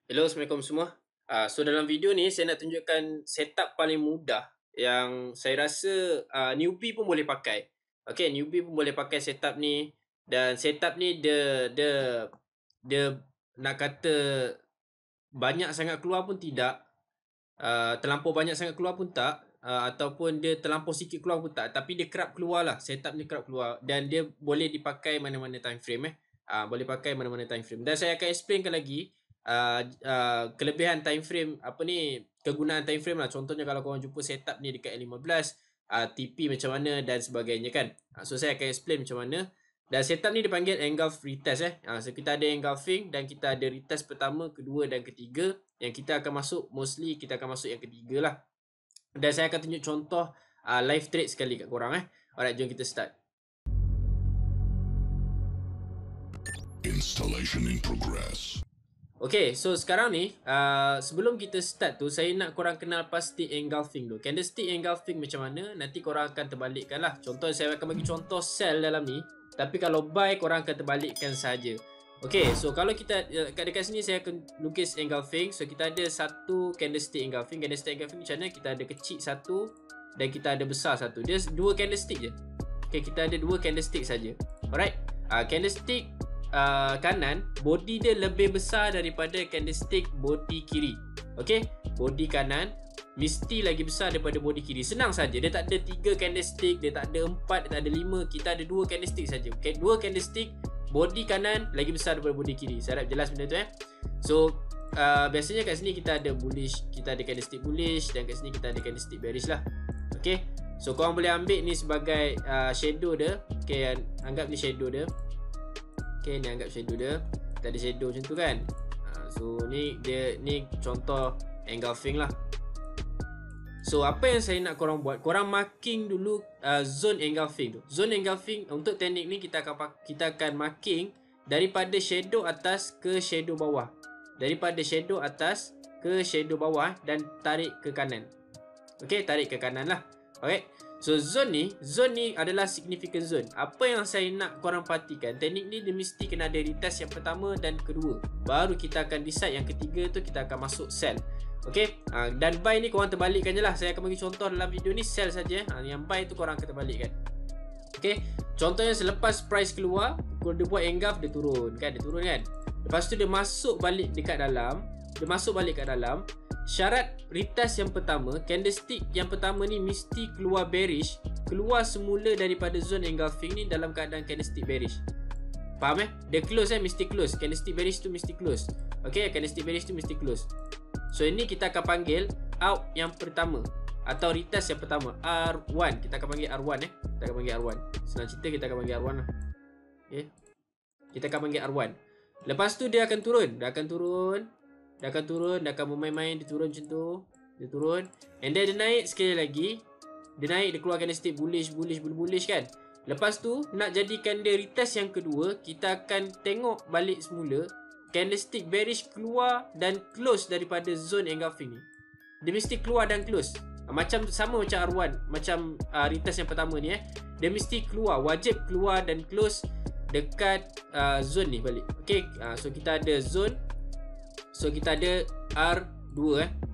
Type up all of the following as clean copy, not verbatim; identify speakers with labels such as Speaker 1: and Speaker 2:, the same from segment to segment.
Speaker 1: Hello, Assalamualaikum semua. So dalam video ni saya nak tunjukkan setup paling mudah yang saya rasa newbie pun boleh pakai. Okay, newbie pun boleh pakai setup ni, dan setup ni dia nak kata banyak sangat keluar pun tidak, terlampau banyak sangat keluar pun tak, ataupun dia terlampau sikit keluar pun tak, tapi dia kerap keluar lah, setup ni kerap keluar, dan dia boleh dipakai mana-mana time frame boleh pakai mana-mana time frame. Dan saya akan explainkan lagi kelebihan time frame, kegunaan time frame lah. Contohnya kalau korang jumpa setup ni dekat L15, TP macam mana dan sebagainya kan. So saya akan explain macam mana. Dan setup ni dipanggil engulf retest So kita ada engulfing dan kita ada retest pertama, kedua dan ketiga. Yang kita akan masuk, mostly kita akan masuk yang ketiga lah. Dan saya akan tunjuk contoh live trade sekali kat korang Alright, jom kita start. Installation in progress. Okay, so sekarang ni sebelum kita start tu, saya nak korang kenal pasti engulfing dulu. Candlestick engulfing macam mana, nanti korang akan terbalikkan lah. Contoh, saya akan bagi contoh sell dalam ni, tapi kalau buy korang akan terbalikkan saja. Okay, so kalau kita dekat sini saya akan lukis engulfing. So kita ada satu candlestick engulfing. Candlestick engulfing macam mana? Kita ada kecil satu dan kita ada besar satu. Dia dua candlestick je. Okay, kita ada dua candlestick saja. Alright, candlestick kanan, body dia lebih besar daripada candlestick body kiri. Okay, body kanan mesti lagi besar daripada body kiri. Senang saja. Dia tak ada 3 candlestick, dia tak ada 4, dia tak ada 5. Kita ada 2 candlestick saja. Okay, 2 candlestick, body kanan lagi besar daripada body kiri. Saya harap jelas benda tu So biasanya kat sini kita ada bullish, kita ada candlestick bullish, dan kat sini kita ada candlestick bearish lah. Okay, so korang boleh ambil ni sebagai shadow dia. Okay, anggap ni shadow dia. Okay, ni anggap shadow dia. Kita ada shadow macam tu kan. So ni contoh engulfing lah. So apa yang saya nak korang buat, korang marking dulu zone engulfing tu. Zone engulfing untuk teknik ni kita akan marking daripada shadow atas ke shadow bawah. Daripada shadow atas ke shadow bawah dan tarik ke kanan. Okay, tarik ke kanan lah. Alright. So zone ni adalah significant zone. Apa yang saya nak korang perhatikan, teknik ni dia mesti kena ada retest yang pertama dan kedua. Baru kita akan decide yang ketiga tu kita akan masuk sell. Okay, dan buy ni korang terbalikkan je lah. Saya akan bagi contoh dalam video ni sell saja. Yang buy tu korang akan terbalikkan. Okay, contohnya selepas price keluar, kalau dia buat engulf, dia turun kan. Lepas tu dia masuk balik dekat dalam. Syarat retest yang pertama, candlestick yang pertama ni mesti keluar bearish, keluar semula daripada zone engulfing ni dalam keadaan candlestick bearish. Faham Dia close mesti close. Candlestick bearish tu mesti close. Okay, candlestick bearish tu mesti close. So ini kita akan panggil out yang pertama, atau retest yang pertama, R1. Kita akan panggil R1 Kita akan panggil R1. Senang cerita kita akan panggil R1 lah. Okay, kita akan panggil R1. Lepas tu dia akan turun. Dia akan bermain-main. Dia turun macam tu. Dia turun. And then dia naik sekali lagi. Dia keluar candlestick bullish kan. Lepas tu nak jadikan dia retest yang kedua, kita akan tengok balik semula candlestick bearish keluar dan close daripada zone engulfing ni. Dia mesti keluar dan close. Sama macam R1, macam retest yang pertama ni Dia mesti keluar, wajib keluar dan close dekat zone ni balik. Okay, so kita ada zone. So kita ada R2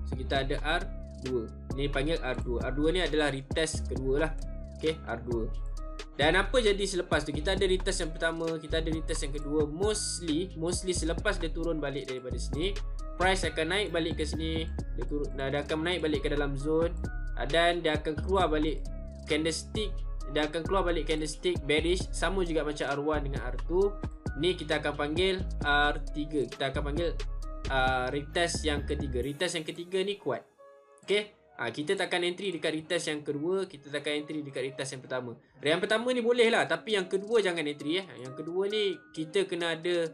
Speaker 1: So kita ada R2. Ni panggil R2. R2 ni adalah retest kedua lah. Okay, R2. Dan apa jadi selepas tu? Kita ada retest yang pertama, kita ada retest yang kedua. Mostly selepas dia turun balik daripada sini, price akan naik balik ke sini. Dia akan naik balik ke dalam zone, dan dia akan keluar balik candlestick. Dia akan keluar balik candlestick bearish. Sama juga macam R1 dengan R2. Ni kita akan panggil R3. Kita akan panggil retest yang ketiga. Retest yang ketiga ni kuat. Okay, kita takkan entry dekat retest yang kedua, kita takkan entry dekat retest yang pertama. Yang pertama ni boleh lah, tapi yang kedua jangan entry Yang kedua ni kita kena ada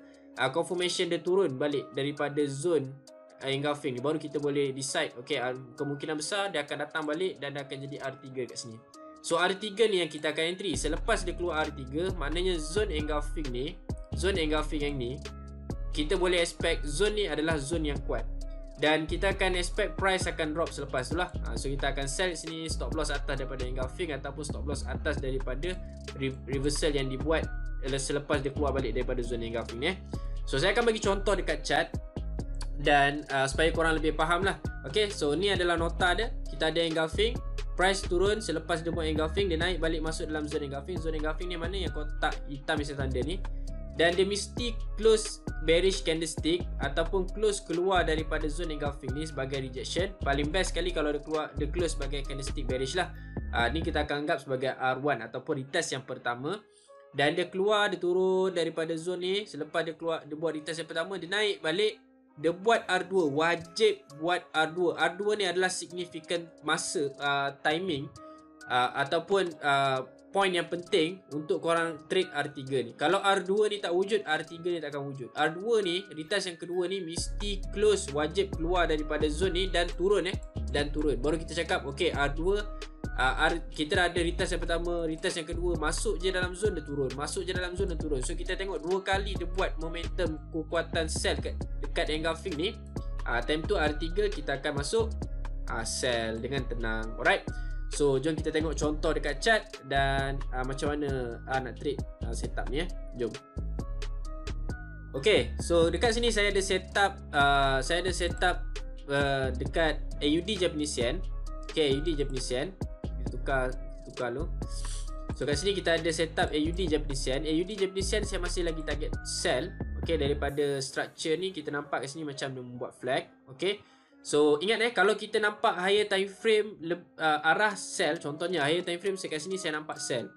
Speaker 1: confirmation dia turun balik daripada zone engulfing ni, baru kita boleh decide. Okay, kemungkinan besar dia akan datang balik dan dia akan jadi R3 kat sini. So R3 ni yang kita akan entry. Selepas dia keluar R3, maknanya zone engulfing yang ni, kita boleh expect zone ni adalah zone yang kuat. Dan kita akan expect price akan drop selepas tu lah. So kita akan sell sini, stop loss atas daripada engulfing, ataupun stop loss atas daripada reversal yang dibuat selepas dia keluar balik daripada zone engulfing ni. So saya akan bagi contoh dekat chart. Dan supaya korang lebih faham lah. Okay, so ni adalah nota dia. Kita ada engulfing, price turun, selepas dia buat engulfing, dia naik balik masuk dalam zone engulfing. Zone engulfing ni mana yang kotak hitam yang saya tanda ni. Dan dia mesti close bearish candlestick ataupun close keluar daripada zone engulfing ni sebagai rejection. Paling best sekali kalau dia close sebagai candlestick bearish lah. Ni kita akan anggap sebagai R1 ataupun retest yang pertama. Dan dia keluar, dia turun daripada zone ni. Selepas dia keluar, dia buat retest yang pertama, dia naik balik, dia buat R2. Wajib buat R2. R2 ni adalah significant masa timing ataupun point yang penting untuk korang trade R3 ni. Kalau R2 ni tak wujud, R3 ni tak akan wujud. R2 ni, retest yang kedua ni mesti close, wajib keluar daripada zone ni dan turun dan turun. Baru kita cakap okay, R2 kita dah ada retest yang pertama, retest yang kedua, masuk je dalam zone dia turun, masuk je dalam zone dia turun. So kita tengok dua kali dia buat momentum kekuatan sell dekat engulfing ni. Time tu R3 kita akan masuk sell dengan tenang. Alright. So jom kita tengok contoh dekat chart dan macam mana nak trade setup ni Jom. Okay, so dekat sini saya ada setup dekat AUD Japanese Yen. Okay, AUD Japanese Yen. Tukar dulu. So kat sini kita ada setup AUD Japanese Yen. AUD Japanese Yen saya masih lagi target sell. Okay, daripada structure ni kita nampak kat sini macam dia membuat flag. Okay. So ingat kalau kita nampak higher time frame arah sell, contohnya higher time frame kat sini saya nampak sell.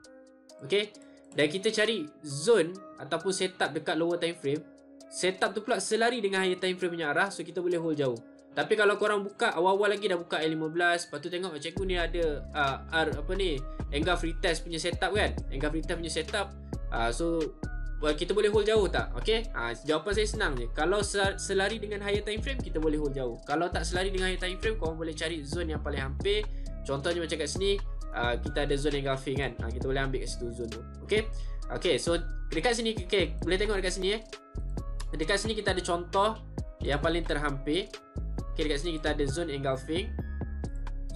Speaker 1: Okay. Dan kita cari zone ataupun setup dekat lower time frame. Setup tu pula selari dengan higher time frame punya arah, so kita boleh hold jauh. Tapi kalau korang buka awal-awal lagi dah buka L15, lepas tu tengok cikgu ni ada engulf retest punya setup kan. Engulf retest punya setup. So kita boleh hold jauh tak? Okay. Jawapan saya senang je. Kalau selari dengan higher time frame, kita boleh hold jauh. Kalau tak selari dengan higher time frame, korang boleh cari zone yang paling hampir. Contohnya macam kat sini, kita ada zone engulfing kan. Kita boleh ambil kat situ zone tu. Okay. Okay, so dekat sini, okay, boleh tengok dekat sini Dekat sini kita ada contoh yang paling terhampir. Okay, dekat sini kita ada zone engulfing.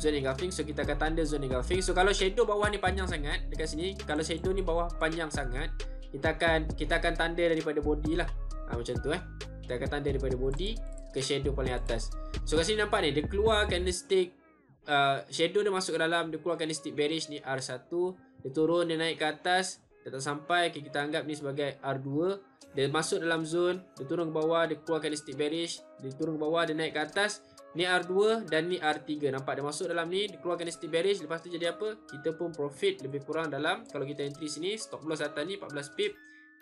Speaker 1: Zone engulfing, so kita akan tanda zone engulfing. So kalau shadow bawah ni panjang sangat, dekat sini, kalau shadow ni bawah panjang sangat, kita akan tanda daripada body lah. Macam tu kita akan tanda daripada body ke shadow paling atas. So kat sini nampak ni, dia keluar candlestick shadow dia masuk ke dalam, dia keluar candlestick bearish ni R1, dia turun, dia naik ke atas, dia tak sampai, kita anggap ni sebagai R2. Dia masuk dalam zone, dia turun ke bawah, dia keluar candlestick bearish, dia turun ke bawah, dia naik ke atas. Ni R2 dan ni R3. Nampak dia masuk dalam ni, dia keluar candlestick bearish, lepas tu jadi apa? Kita pun profit lebih kurang dalam, kalau kita entry sini, stop loss atas ni 14 pip,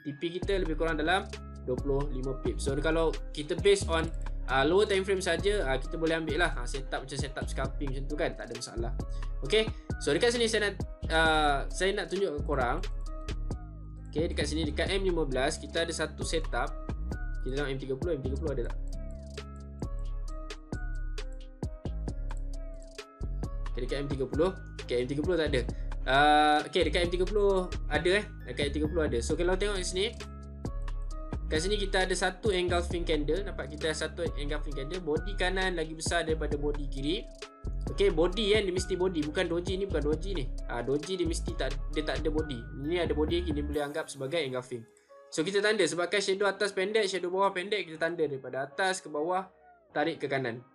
Speaker 1: TP kita lebih kurang dalam 25 pip. So kalau kita based on lower time frame saja, kita boleh ambil lah setup macam setup scalping macam tu kan, tak ada masalah. Okay, so dekat sini saya nak tunjuk ke korang. Okay, dekat sini dekat M15 kita ada satu setup. Kita tengok M30 ada tak? Okay, dekat M30. Okay, M30 tak ada. Okay, dekat M30 ada dekat M30 ada. So kalau tengok kat sini, kat sini kita ada satu engulfing candle. Nampak kita ada satu engulfing candle. Body kanan lagi besar daripada body kiri. Okay, body dia mesti body, bukan doji ni, bukan doji ni. Doji dia mesti tak ada body. Ini ada body lagi, ni boleh anggap sebagai engulfing. So kita tanda sebabkan shadow atas pendek, shadow bawah pendek, kita tanda daripada atas ke bawah, tarik ke kanan.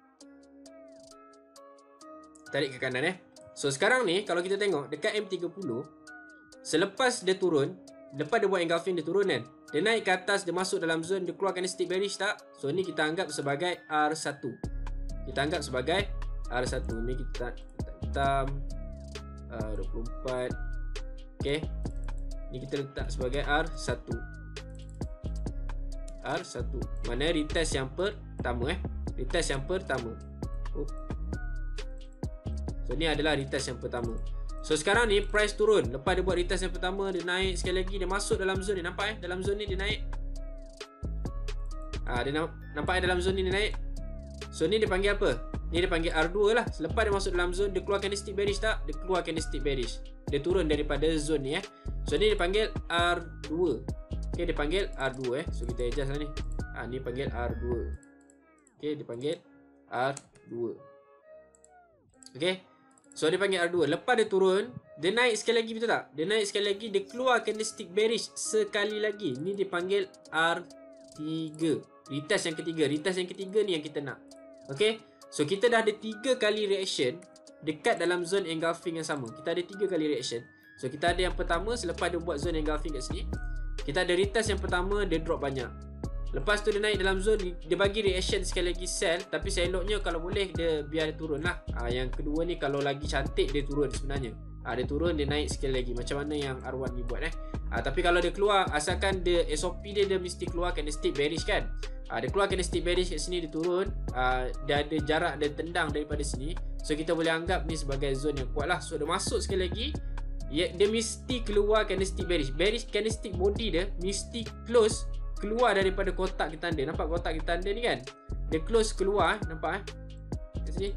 Speaker 1: Tarik ke kanan So sekarang ni kalau kita tengok dekat M30, selepas dia turun, lepas dia buat engulfing dia turun kan, dia naik ke atas, dia masuk dalam zone, dia keluarkan stick bearish tak? So ni kita anggap sebagai R1. Kita anggap sebagai R1. Ni kita hitam 24. Okay, ni kita letak sebagai R1. R1 mana retest yang pertama retest yang pertama. So ni adalah retest yang pertama. So sekarang ni price turun. Lepas dia buat retest yang pertama, dia naik sekali lagi, dia masuk dalam zone ni. Nampak dalam zone ni dia naik. Dia nampak dalam zone ni dia naik. So ni dia panggil apa? Ni dia panggil R2 lah. Selepas dia masuk dalam zone, dia keluar candlestick bearish tak? Dia keluar candlestick bearish. Dia turun daripada zone ni So ni dia panggil R2. Okay, dia panggil R2 So kita adjust lah ni. Ni panggil R2. Okay, dia panggil R2. Okay, so dia panggil R2. Lepas dia turun, dia naik sekali lagi, betul tak? Dia naik sekali lagi, dia keluar candlestick bearish sekali lagi. Ni dipanggil R3. Retest yang ketiga. Retest yang ketiga ni yang kita nak. Okay. So kita dah ada 3 kali reaction dekat dalam zone engulfing yang sama. Kita ada 3 kali reaction. So kita ada yang pertama, selepas dia buat zone engulfing kat sini, kita ada retest yang pertama, dia drop banyak. Lepas tu dia naik dalam zone, dia bagi reaction sekali lagi sell. Tapi seloknya kalau boleh dia biar dia turun lah. Yang kedua ni kalau lagi cantik dia turun sebenarnya. Dia turun, dia naik sekali lagi, macam mana yang R1 ni buat tapi kalau dia keluar, asalkan dia SOP dia mesti keluar candlestick bearish kan. Dia keluar candlestick bearish kat sini, dia turun, dia ada jarak, dia tendang daripada sini. So kita boleh anggap ni sebagai zone yang kuat lah. So dia masuk sekali lagi, dia mesti keluar candlestick bearish. Bearish candlestick body dia mesti close keluar daripada kotak kita tanda. Nampak kotak kita tanda ni kan? Dia close keluar, nampak kat sini.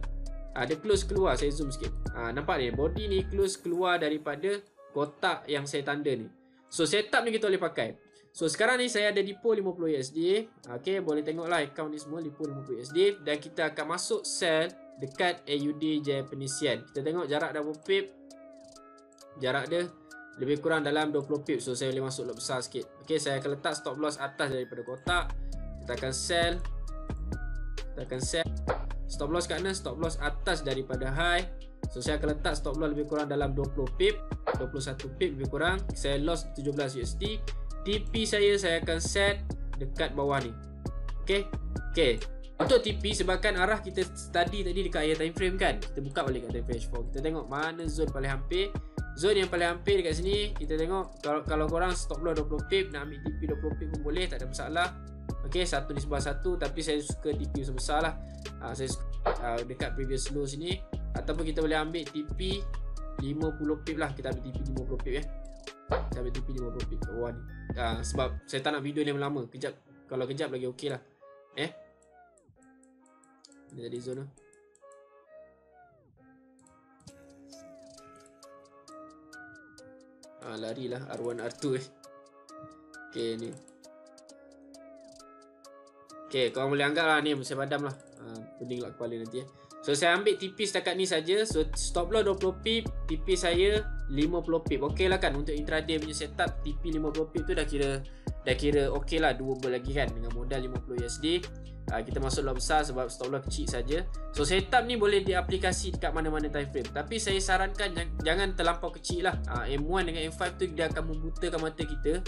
Speaker 1: Dia close keluar, saya zoom sikit. Nampak ni, body ni close keluar daripada kotak yang saya tanda ni. So setup ni kita boleh pakai. So sekarang ni saya ada depo 50 USD. Okay, boleh tengok lah account ni semua, depo 50 USD. Dan kita akan masuk sell dekat AUD Japanese Yen. Kita tengok jarak dah berapa pip. Jarak dia lebih kurang dalam 20 pip. So saya boleh masuk lot besar sikit. Okay, saya akan letak stop loss atas daripada kotak. Kita akan sell. Stop loss kat mana? Stop loss atas daripada high. So saya akan letak stop loss lebih kurang dalam 20 pip, 21 pip lebih kurang. Saya loss 17 USD. TP saya akan set dekat bawah ni. Okay. Untuk TP, sebabkan arah kita study tadi dekat higher time frame kan, kita buka balik kat time frame H4. Kita tengok mana zone paling hampir. Zone yang paling hampir dekat sini, kita tengok kalau korang stop loss 20 pip, nak ambil TP 20 pip pun boleh, tak ada masalah. Okay, satu ni sebelah satu, tapi saya suka TP besar lah. Saya dekat previous low sini. Ataupun kita boleh ambil TP 50 pip lah. Kita ambil TP 50 pip Kita ambil TP 50 pip kat bawah ni. Sebab saya tak nak video ni lama. Kalau kejap lagi okey lah. Ini tadi zone lah. Larilah R1 R2 Okay ni. Okay, korang boleh anggap lah ni saya padam lah. Pening lah kepala nanti So saya ambil TP setakat ni saja. So stop loss 20 pip, TP saya 50 pip. Okey lah kan untuk intraday punya setup. TP 50 pip tu dah kira okey lah, doable lagi kan dengan modal 50 USD. Kita masuk lot besar sebab stop loss kecil saja. So setup ni boleh diaplikasi dekat mana-mana time frame. Tapi saya sarankan jangan terlampau kecil lah. M1 dengan M5 tu dia akan membutakan mata kita.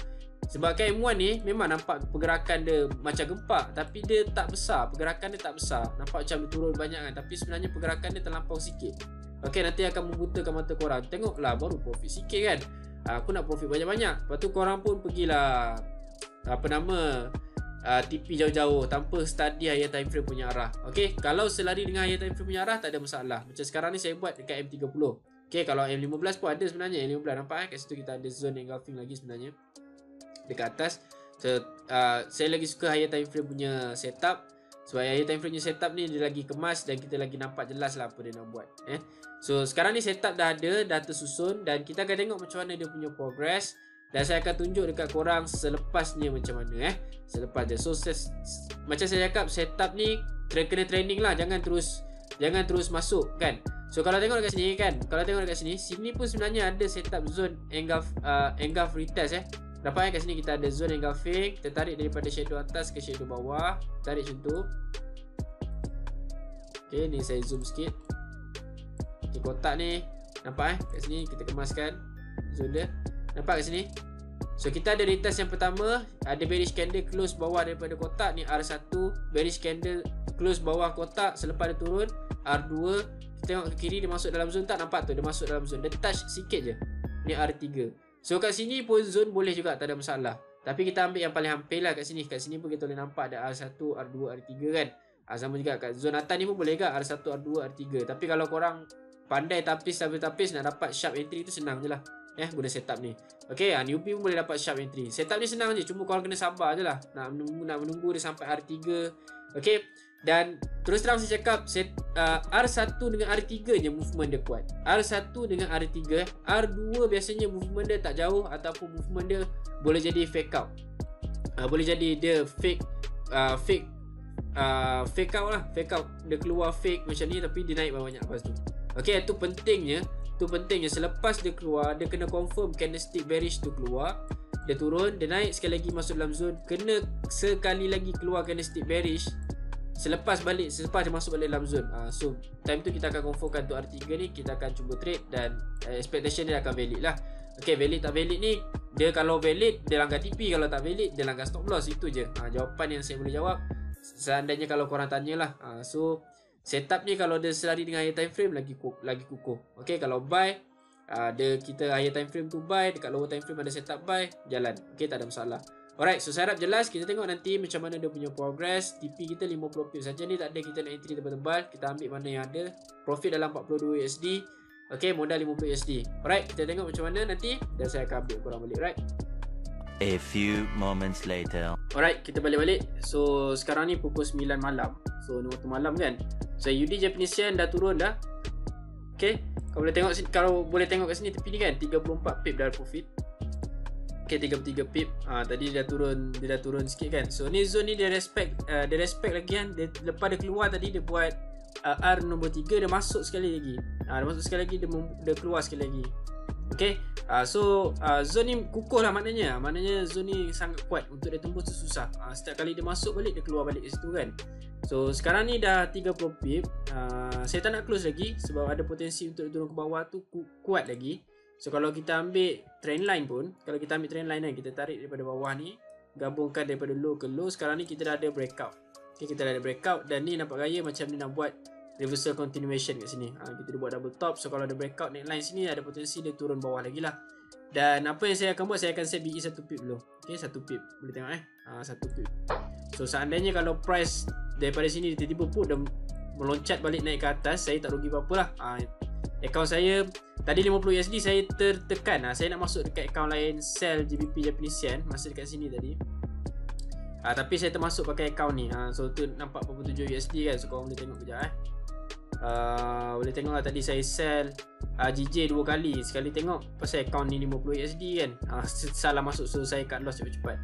Speaker 1: Sebab kan M1 ni memang nampak pergerakan dia macam gempak, tapi dia tak besar. Pergerakan dia tak besar. Nampak macam dia turun banyak kan, tapi sebenarnya pergerakan dia terlampau sikit. Okay, nanti akan membutakan mata korang. Tengoklah baru profit sikit kan. Aku nak profit banyak-banyak. Lepas tu korang pun pergilah TP jauh-jauh tanpa study higher time frame punya arah. Okay, kalau selari dengan higher time frame punya arah tak ada masalah. Macam sekarang ni saya buat dekat M30. Okay, kalau M15 pun ada sebenarnya. M15 nampak kat situ kita ada zone engulfing lagi sebenarnya dekat atas. So, saya lagi suka higher time frame punya setup. Sebab higher time frame punya setup ni dia lagi kemas dan kita lagi nampak jelas lah apa dia nak buat. So sekarang ni setup dah ada, dah tersusun, dan kita akan tengok macam mana dia punya progress. Dan saya akan tunjuk dekat korang selepasnya macam mana selepas dia. So macam saya cakap, setup ni kena training lah. Jangan terus masuk kan. So kalau tengok dekat sini kan, sini pun sebenarnya ada setup zone engulf retest Nampak kat sini kita ada zone engulfing. Kita tarik daripada shadow atas ke shadow bawah. Tarik macam tu. Okay, ni saya zoom sikit. Okay, kotak ni nampak kat sini kita kemaskan zone dia. Nampak kat sini. So kita ada retest yang pertama, ada bearish candle close bawah daripada kotak ni R1, bearish candle close bawah kotak selepas dia turun R2. Kita tengok ke kiri, dia masuk dalam zone tak? Nampak tu, dia masuk dalam zone. Dia touch sikit je. Ni R3. So kat sini pun zone boleh juga, tak ada masalah. Tapi kita ambil yang paling hampir lah kat sini. Kat sini pun kita boleh nampak ada R1, R2, R3 kan. Sama juga kat zone atas ni pun boleh ke R1, R2, R3. Tapi kalau korang pandai tapis nak dapat sharp entry tu senang je lah. Guna setup ni. Okay, newbie pun boleh dapat sharp entry. Setup ni senang je, cuma korang kena sabar je lah. Nak menunggu dia sampai R3. Okay, dan terus terang saya cakap R1 dengan R3 je movement dia kuat. R1 dengan R3 R2 biasanya movement dia tak jauh, ataupun movement dia boleh jadi fake out. Boleh jadi dia fake out lah. Fake out, dia keluar fake macam ni tapi dia naik banyak lepas tu. Okay, itu pentingnya selepas dia keluar, dia kena confirm candlestick bearish tu keluar. dia turun, dia naik sekali lagi masuk dalam zone, kena sekali lagi keluar candlestick bearish selepas dia masuk balik dalam zone. So time tu kita akan confirmkan untuk R3 ni, kita akan cuba trade dan expectation dia akan valid lah. Okay, valid tak valid ni, dia kalau valid dia langgar TP, kalau tak valid dia langgar stop loss, itu je jawapan yang saya boleh jawab seandainya kalau korang tanyalah. So setup ni kalau dia selari dengan higher time frame lagi kukuh. Okay, kalau buy kita higher time frame tu buy, dekat lower time frame ada setup buy, jalan. Okay, tak ada masalah. Alright, so saya harap jelas. Kita tengok nanti macam mana dia punya progress. TP kita 50 pip saja ni, tak ada kita nak entry tebal-tebal. Kita ambil mana yang ada. Profit dalam 42 USD. Okay, modal 50 USD. Alright, kita tengok macam mana nanti dan saya akan update korang balik, right?
Speaker 2: A few moments later.
Speaker 1: Alright, kita balik. So sekarang ni pukul 9 malam. So ni waktu malam kan. So UD Japanese Yen dah turun dah. Okay, kalau boleh tengok kat sini tepi ni kan, 34 pip dah profit. Okay, 33 pip. Tadi dia dah turun sikit kan. So ni zone ni dia respect lagi kan. Lepas dia keluar tadi dia buat R nombor 3, dia masuk sekali lagi. Dia keluar sekali lagi. Okay, so zone ni kukuh lah maknanya. Maknanya zone ni sangat kuat, untuk dia tembus tu susah. Setiap kali dia masuk balik, dia keluar balik ke situ kan. So sekarang ni dah 30 pip. Saya tak nak close lagi sebab ada potensi untuk dia turun ke bawah tu kuat lagi. So kalau kita ambil trend line pun, kalau kita ambil trend line kan, kita tarik daripada bawah ni, gabungkan daripada low ke low, sekarang ni kita dah ada breakout. Okay, kita dah ada breakout dan ni nampak gaya macam ni nak buat reversal continuation kat sini. Kita dah buat double top. So kalau ada breakout neckline sini, ada potensi dia turun bawah lagi lah. Dan apa yang saya akan buat, saya akan set BE 1 pip dulu. Okay, 1 pip. Boleh tengok 1 pip. So seandainya kalau price daripada sini tiba-tiba put dan meloncat balik naik ke atas, saya tak rugi apa-apa lah. Account saya tadi 50 USD saya tertekan. Saya nak masuk dekat account lain, sell GBP Japanese Yen, masa dekat sini tadi. Tapi saya termasuk pakai account ni. So tu nampak 47 USD kan. So korang boleh tengok kejap boleh tengok lah, tadi saya sell GJ 2 kali. Sekali tengok pasal account ni 50 USD kan. Salah masuk, so saya cut loss cepat-cepat.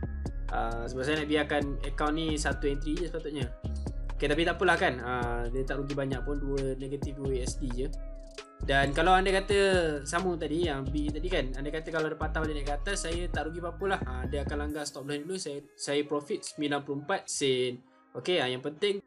Speaker 1: Sebab saya nak biarkan account ni satu entry je sepatutnya. Okay, tapi tak apalah kan. Dia tak rugi banyak pun, negatif 2 USD je. Dan kalau anda kata sama tadi yang B tadi kan, anda kata kalau ada patah balik naik ke atas, saya tak rugi apa-apa lah. Dia akan langgar stop loss dulu. Saya profit 94 sen. Okay, yang penting